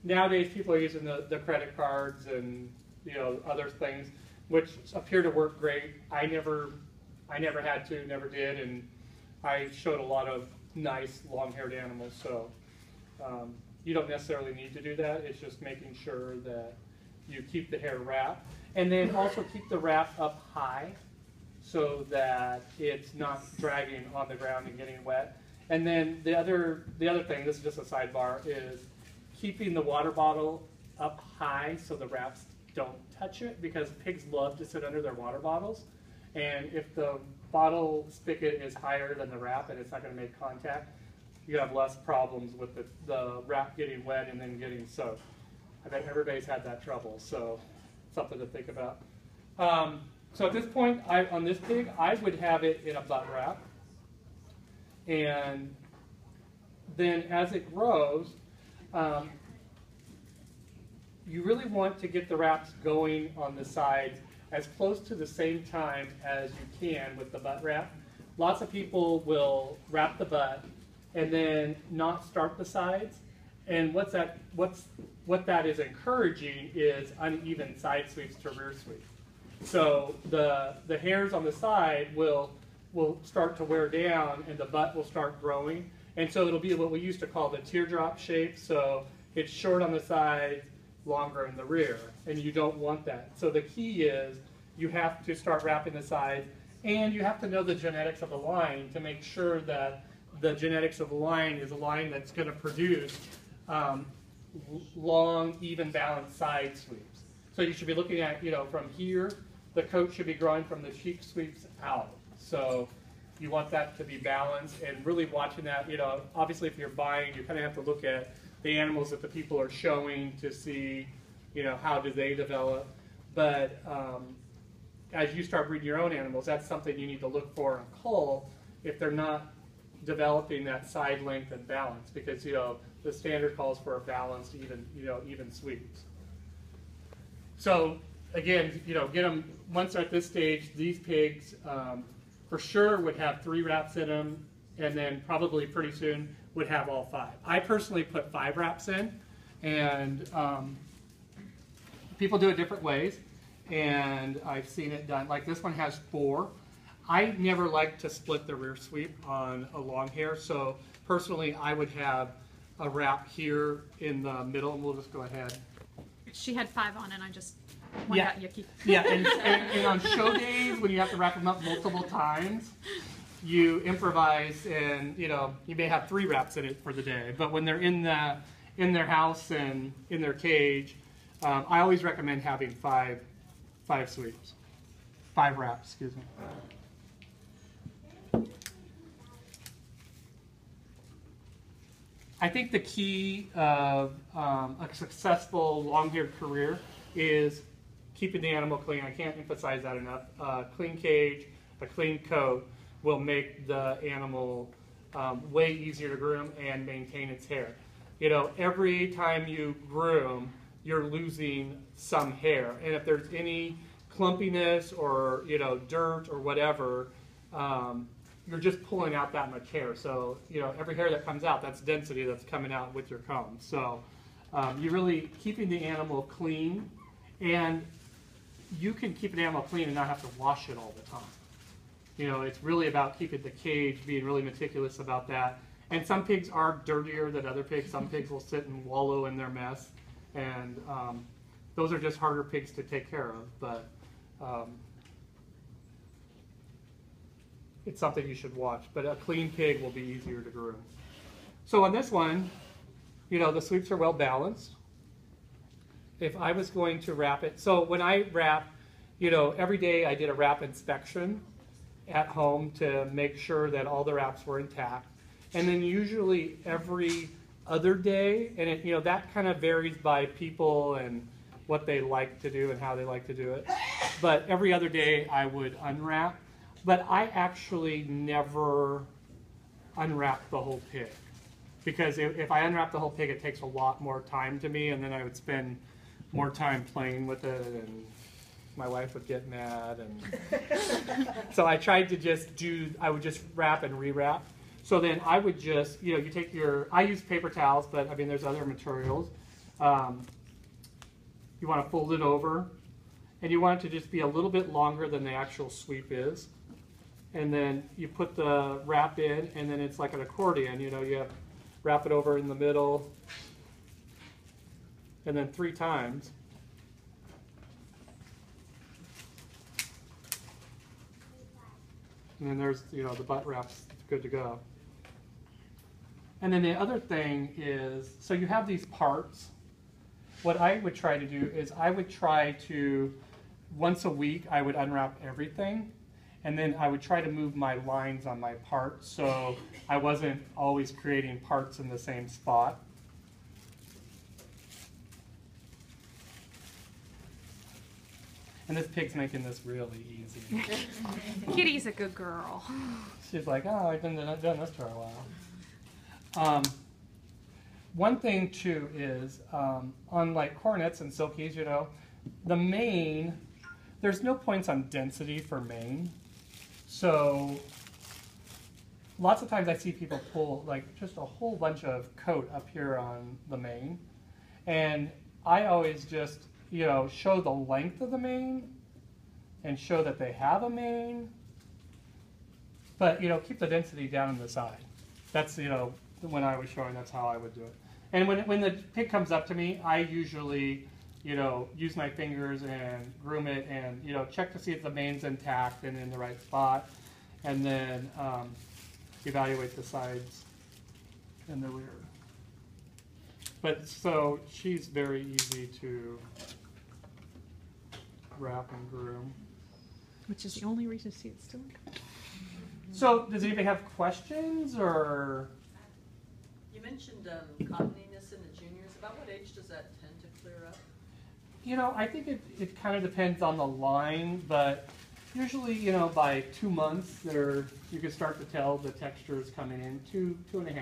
nowadays people are using the credit cards and other things, which appear to work great. I never had to, never did, and I showed a lot of nice long-haired animals. So you don't necessarily need to do that. It's just making sure that you keep the hair wrapped, and then also keep the wrap up high so that it's not dragging on the ground and getting wet. And then the other thing, this is just a sidebar, is keeping the water bottle up high so the wraps don't touch it, because pigs love to sit under their water bottles. And if the bottle spigot is higher than the wrap and it's not going to make contact, you have less problems with the wrap getting wet and then getting soaked. I bet everybody's had that trouble, so something to think about. So at this point, on this pig, I would have it in a butt wrap. And then as it grows, you really want to get the wraps going on the sides as close to the same time as you can with the butt wrap. Lots of people will wrap the butt and then not start the sides. And what that is encouraging is uneven side sweeps to rear sweep. So the hairs on the side will start to wear down and the butt will start growing. And so it'll be what we used to call the teardrop shape. So it's short on the sides, longer in the rear, and you don't want that. So the key is you have to start wrapping the sides, and you have to know the genetics of the line to make sure that the genetics of the line is a line that's going to produce long, even, balanced side sweeps. So you should be looking at, from here, the coat should be growing from the cheek sweeps out. So you want that to be balanced, and really watching that, obviously if you're buying, you kind of have to look at the animals that the people are showing to see, how do they develop. But as you start breeding your own animals, that's something you need to look for and cull if they're not developing that side length and balance, because the standard calls for a balanced, even sweeps. So again, get them once they're at this stage. These pigs for sure would have 3 wraps in them, and then probably pretty soon would have all 5. I personally put 5 wraps in, and people do it different ways, and I've seen it done. Like this one has 4. I never like to split the rear sweep on a long hair, so personally I would have a wrap here in the middle, and we'll just go ahead. She had 5 on, and I just one got yucky. Yeah, and on show days when you have to wrap them up multiple times, you improvise, and you may have 3 wraps in it for the day. But when they're in their house and in their cage, I always recommend having 5 sweeps, 5 wraps. Excuse me. I think the key of a successful long-haired career is keeping the animal clean. I can't emphasize that enough. A clean cage, a clean coat will make the animal way easier to groom and maintain its hair. Every time you groom, you're losing some hair. And if there's any clumpiness or, dirt or whatever, you're just pulling out that much hair. So, every hair that comes out, that's density that's coming out with your comb. So you're really keeping the animal clean, and you can keep an animal clean and not have to wash it all the time. It's really about keeping the cage, being really meticulous about that. And some pigs are dirtier than other pigs. Some pigs will sit and wallow in their mess, and those are just harder pigs to take care of. But it's something you should watch. But a clean pig will be easier to groom. So on this one, the sweeps are well balanced. If I was going to wrap it, so when I wrap, every day I did a wrap inspection at home to make sure that all the wraps were intact. And then usually every other day, and it, that kind of varies by people and what they like to do and how they like to do it. But every other day I would unwrap. But I actually never unwrap the whole pig, because if I unwrap the whole pig, it takes a lot more time to me, and then I would spend more time playing with it, and my wife would get mad. And so I tried to I would just wrap and rewrap. So then I would just, you take I use paper towels, but I mean there's other materials. you want to fold it over, and you want it to just be a little bit longer than the actual sweep is. And then you put the wrap in, and then it's like an accordion. You know, you have wrap it over in the middle, and then 3 times. And then there's, you know, the butt wrap's good to go. And then the other thing is, so you have these parts. What I would try to do is I would try to, once a week, I would unwrap everything. And then I would try to move my lines on my parts so I wasn't always creating parts in the same spot. And this pig's making this really easy. Kitty's a good girl. She's like, oh, I've done this for a while. One thing too is, on like cornets and silkies, you know, the mane, there's no points on density for mane. So lots of times I see people pull like just a whole bunch of coat up here on the mane. And I always just, you know, show the length of the mane and show that they have a mane. But, you know, keep the density down on the side. That's, you know, when I was showing, that's how I would do it. And when the pig comes up to me, I usually, you know, use my fingers and groom it and, you know, check to see if the mane's intact and in the right spot. And then evaluate the sides and the rear. But so she's very easy to wrap and groom. Which is the only reason to see it still. So does anybody have questions or? You mentioned cottoniness in the juniors. About what age does that tend to clear up? You know, I think it kind of depends on the line, but usually, you know, by 2 months, you can start to tell the texture is coming in, 2.5.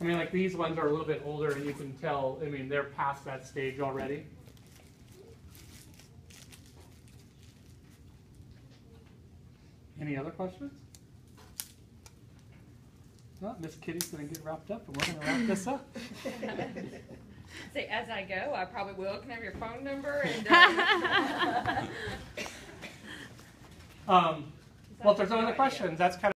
I mean, like these ones are a little bit older, and you can tell, I mean, they're past that stage already. Any other questions? Well, Miss Kitty's going to get wrapped up, and we're going to wrap this up. Say, as I go, I probably will. Can I have your phone number? And, Well, if there's no other questions, that's kind of